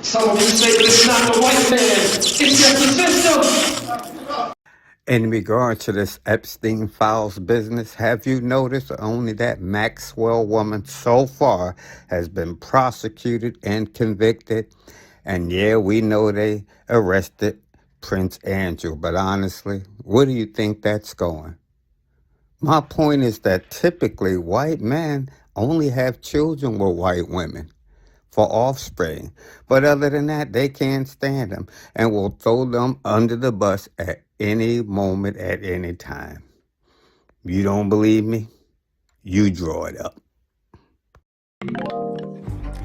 Some of you say that it's not the white man, it's just the system. In regard to this Epstein files business, have you noticed only that Maxwell woman so far has been prosecuted and convicted? And yeah, we know they arrested Prince Andrew, but honestly, where do you think that's going? My point is that typically white men only have children with white women for offspring. But other than that, they can't stand them and will throw them under the bus at any moment, at any time. You don't believe me? You draw it up.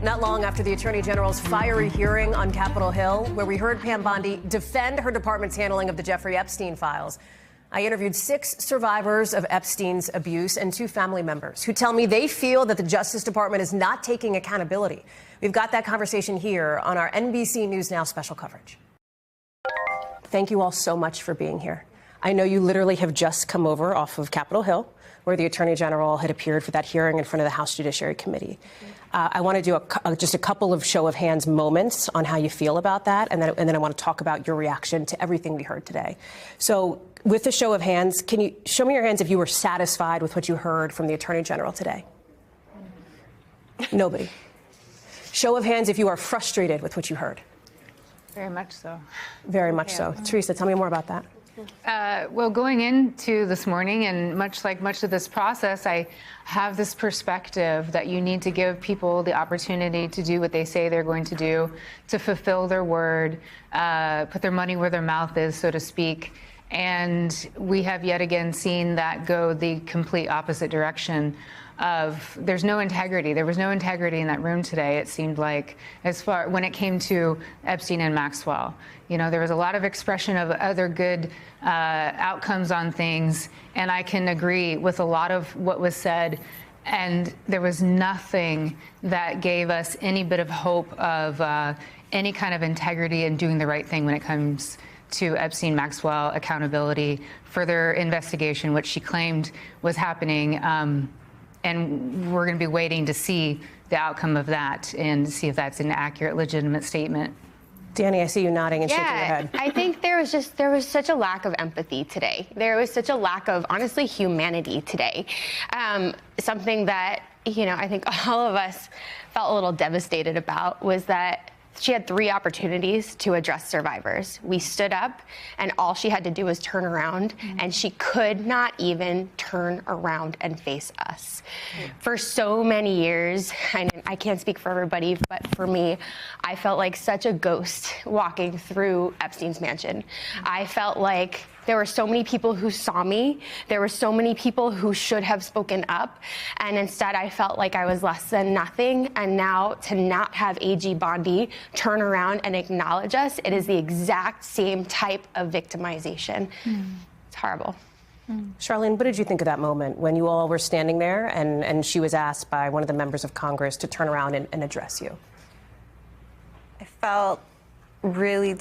Not long after the Attorney General's fiery hearing on Capitol Hill, where we heard Pam Bondi defend her department's handling of the Jeffrey Epstein files, I interviewed 6 survivors of Epstein's abuse and 2 family members who tell me they feel that the Justice Department is not taking accountability. We've got that conversation here on our NBC News Now special coverage. Thank you all so much for being here. I know you literally have just come over off of Capitol Hill, where the Attorney General had appeared for that hearing in front of the House Judiciary Committee. I want to do just a couple of show of hands moments on how you feel about that, and then I want to talk about your reaction to everything we heard today. So with the show of hands, can you show me your hands if you were satisfied with what you heard from the Attorney General today? Nobody. Show of hands if you are frustrated with what you heard. Very much so. Very much so. Teresa, tell me more about that. Well, going into this morning, and much of this process, I have this perspective that you need to give people the opportunity to do what they say they're going to do, to fulfill their word, put their money where their mouth is, so to speak. And we have yet again seen that go the complete opposite direction of there's no integrity. There was no integrity in that room today, it seemed like, as far when it came to Epstein and Maxwell. You know, there was a lot of expression of other good outcomes on things, and I can agree with a lot of what was said. And there was nothing that gave us any bit of hope of any kind of integrity and doing the right thing when it comes to Epstein Maxwell accountability, further investigation, which she claimed was happening. And we're going to be waiting to see the outcome of that and see if that's an accurate, legitimate statement. Danny, I see you nodding and shaking your head. I think there was such a lack of empathy today. There was such a lack of, honestly, humanity today. Something that, I think all of us felt a little devastated about was that she had 3 opportunities to address survivors. We stood up, and all she had to do was turn around, and she could not even turn around and face us. For so many years, and I can't speak for everybody, but for me, I felt like such a ghost walking through Epstein's mansion. I felt like there were so many people who saw me. There were so many people who should have spoken up. And instead, I felt like I was less than nothing. And now to not have AG Bondi turn around and acknowledge us, it is the exact same type of victimization. It's horrible. Charlene, what did you think of that moment when you all were standing there and she was asked by one of the members of Congress to turn around and address you? I felt really